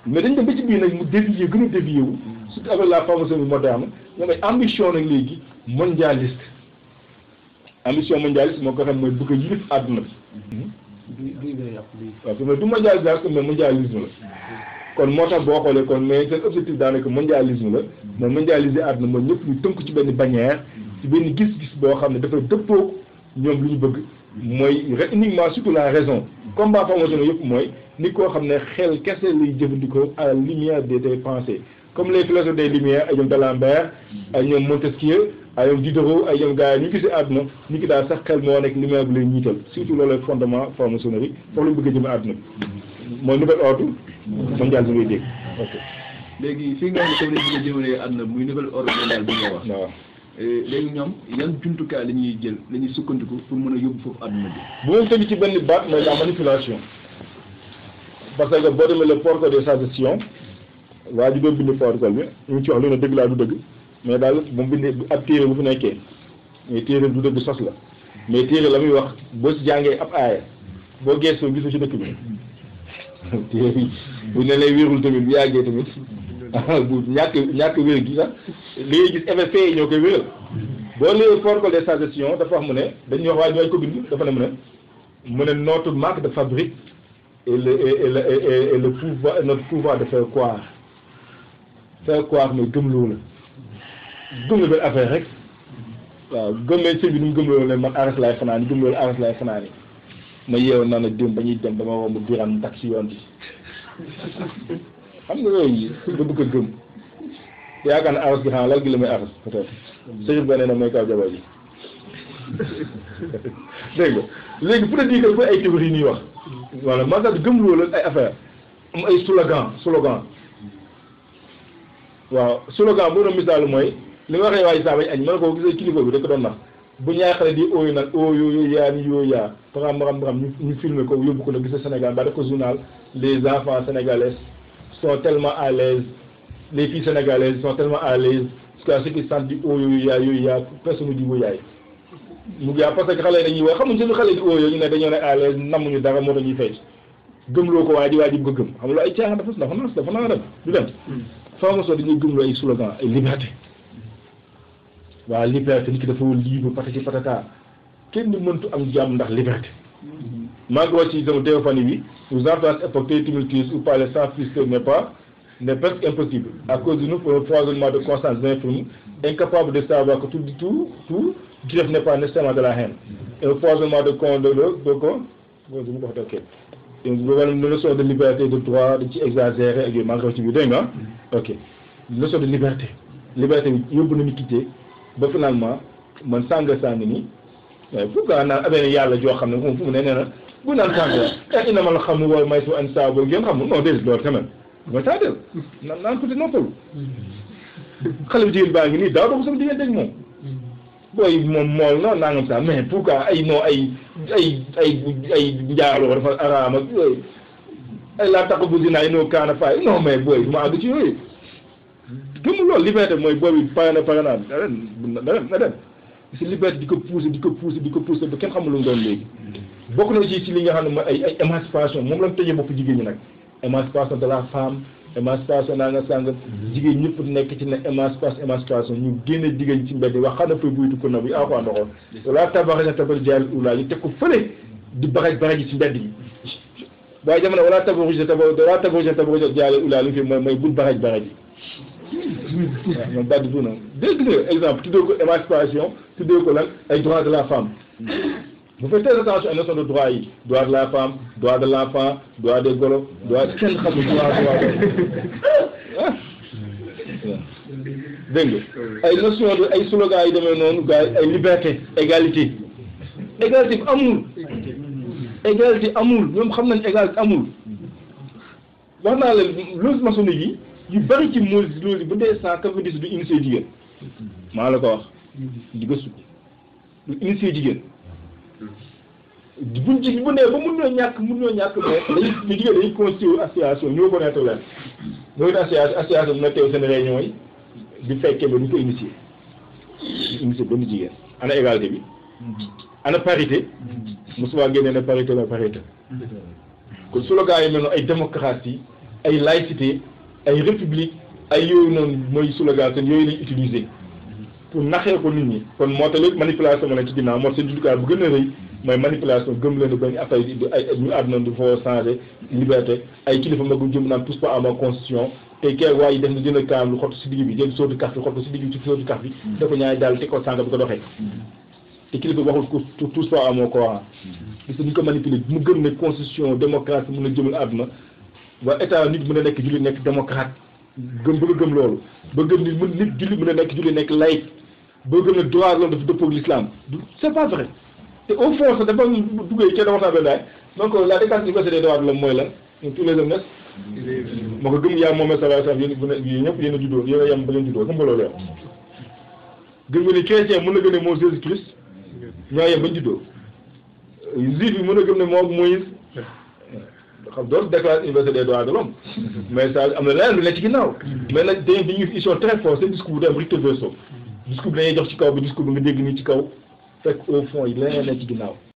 mais dañ dem ba ci biir nag mu dévier gën a dévier wu surtout avec la franc-maçonnerie moderne ñoom ay ambition nag léegi mondialiste ambition mondialiste moo ko xam mooy bëgg a yilif àdduna bi waaw fi mu ne du mondialisation mais mondialisme la kon moo tax boo xoolee kon mais seen objectif daanaka mondialisme la mooy mondialiser àdduna mooy ñëpp ñu tënk ci benn bannière ci benn gis-gis boo xam ne dafay dëppoo ñoom lu ñu bëgg mooy uniquement surtout la raison combat franc-maçonnerie yëpp mooy ni koo xam ne xel kese lay jëfandikoo à la lumière des pensées comme les philosophes des Lumières ay ñoom d'Alembert ay ñoom Montesquieu ay ñoom Diderot ay ñoom gars yi ñu gisee àdduna ñu ki daal sax xel moo nekk lumière bu lay ñiital surtout loolu fondement franc-maçonnerie foofu lañu bëgg a jëme àdduna bi mooy nouvel ordre mondial bi ngay dégg ok léegi fii nga xam ne comme lañ bëgg a jëmalee àdduna muy nouvel ordre mondial bi nga wax waaw léegi ñoom yan jumtukaay la ñuy jël la ñuy sukkandiku pour mën a yóbbu foofu àdduna bi bu ma tëgg ci benn baat mooy la manipulation parce que boo demee le protocole de suggestion waa ji doon bind protocole bi ñu ngi ci wax lu ne dëgg laa du dëgg mais daal moom bindee ab téere bu fi nekkee mais téere du dëgg sos la mais téere la muy wax boo si jàngee ab aaya boo geesoo gisu ci dëkk bi téere bi bu ne lay wérul tamit bu yàggee tamit bu ñàkk wér gi sax li ngay gis effet yi ñoo koy wéral boo lee protocole de suggestion dafa wax mu ne dañuy wax waaye ñooy ko bind dafa ne mu ne notre marque de fabrique et le pouvoir notre pouvoir de faire croire mais gëmloo la gëm la benn affaire rek waaw gëmmee sëñ bi nu mu gëmloo ne man aras laay fanaan gëmloo aras laay fanaan ma yeew naa ne démb ba ñuy dem dama romb biran taxi yoon bi xam nga yooyu nga bëgg a gëm yaakaar ne aras gi xanaa lal gi la may aras peut-être sëriñ ba nee na mooy kaw jabar ji dégg nga léegi pour dire que ay théorie ñuy wax voilà man sax gëm loolu ay affaire am ay slogan waaw slogan bu doon misaal mooy li nga waxee waaye saa bañ añ mën na ko gisee kilifa bi da ko doon nax bu ñaay xale di ooyu nag yooyu yaa ni yooyu yaa xam ñu filmer ko yóbbu ko nag gis Sénégal ba def ko journal les enfants sénégalais sont tellement à l'aise les filles sénégalaises sont tellement à l'aise parce que ceux qui sentent di ooyu yooyu yaa personne di yaay mu gaa parce que xale yi dañuy wax xamuñ suñu xale di ooyu ñu ne dañoo ne à l'aise namuñu dara moo tax ñuy fay gëmloo ko waa ji bu ko gëm xam nga ay caaxaan dafa naa dem du dem formation dañuy gëmloo ay slogan ay liberté waa liberté nit ki dafa libre patati patata kenn mëntu am jàmm ndax liberté maa ngi wax ci sama téléphone bi nous enfants époque très tumultueuse où parler sans filtre n'est presque impossible à cause de nous pour un foisonnement de consciences infirmes incapable de savoir que tout greffe n'est pas nécessairement de la haine et un foisonnement de une leçon de liberté de droit de ci exagéré ak yooyu maa ngi wax ci biir dégg nga ok leçon de liberté bi yóbbu nañu quitté ba finalement man sànga ni pourquoi naan amee yàlla joo xam ne moom fu mu ne nee na bu naan sànga ina man xam wooy may su an saabu ngeen xam non déedéet loolu quand même mooy taadel naan ko di noppalu xale bi jigéen baa ngi nii daaw doog sama diggante ak moom booy moom mool na nangam sax mais pourquoi ay njaaloo dafa araam ak yooyu ay laa tax bu dinaa noo kaana faay non mais booy du ma àgg ci yooyu gëmul loolu liberté mooy boobu pare naa na dem si liberté di ko pousser ba kenn xamul lu mu doon léegi bokk na ci li nga xam ne mooy ay émancipation moom la mu tëjee bopp jigéen ñi nag émancipation de la femme émancipation naa nga sàng jigéen ñëpp nekk ci ne émancipation ñu génne jigéen ci mbedd wax xana fay buytu ko na bu ako andoxoon wala tabaxaja tabar jaal ula ñu teg ko fële di baraj ci mbedd yi waaye jamono wala tabaxaja tabar jaal ula lu fi mooy bul baraj yi waaw moom baddi du noonu dégg nga exemple tuddee ko émancipation tuddee ko lan ay droits de la femme bu faites très attention à notion de droit yi droit de la femme droit de l'enfant droit des golo droit kenn xamul droit dégg nga ay notion de ay slogan yi demee noonu gars ay liberté égalité bi amul ñoom xam nañ égalité amul wax naa leen loolu maçonnique yi yu bari ci mool loolu bu dee 190 du initié jigéen maa la ko wax di gëstu du initié jigéen bu nee ba mun ñoo ñàkk mais dañuy jigéen dañuy constitué association ñoo ko nettu leen ñoo di association na teew seen réunion yi di fekkee ba ñu ko initié benn jigéen ana égalité bi ana parité mosumaa génnee na parité kon slogan yi mel noonu ay démocratie ay laïcité ay république ay yooyu noonu mooy slogan seen yooyu lañ utiliser pour naxee ko nit ñi kon moo tax léegi manipulation ma ne ci ginnaaw moo seen juddukaay bu gën a rëy mooy manipulation gëm leen bañ affaire yi ay ñu àdduna di foo changer liberté ay kilifa magum jëm naan pousse pas à ma constitution tey kee waaye def na jënd kaam lu xottu si digg bi jël sóotu kaf bi xottu si digg bi ci sóotu kaf bi da ko ñaari daal te ko sànga bi ko doxee te kilifa bi waxul ko pousse pas à mon coran gis nga ñu ko manipuler mu gëm ne constitution démocratie mën a jëmal àdduna waa état nit mën a nekk julli nekk démocrate bëgg a gëm loolu ba gëm nit julli mën a nekk julli nekk laïque ba gëm ne droit loolu dafa dëppoo ak l'islam c'est pas vrai te au fond sax dafa duggee kenn waxtaan benn daay donc la déclaration universelle des droits de l'homme mooy lan tous les hommes moo ko gëm yaa moom sa sa yéen ñëpp yéen a juddoo yéen a yem ba leen juddoo xam nga loolu yow gëm nga ni chrétien mën na gëm ne moo Jésus Christ ñoo yem bañ juddoo juif bi mën a gëm ne moo Moïse xam doon déclaration universelle des droits de l'homme mais ça am na leneen lu nekk ci ginnaaw mais nag dañuy ils sont très forts seen discours bu dem recto verso discours bi dañuy jox ci kaw bi discours bi nga dégg nii ci kaw fekk au fond yi leneen nekk ci ginnaaw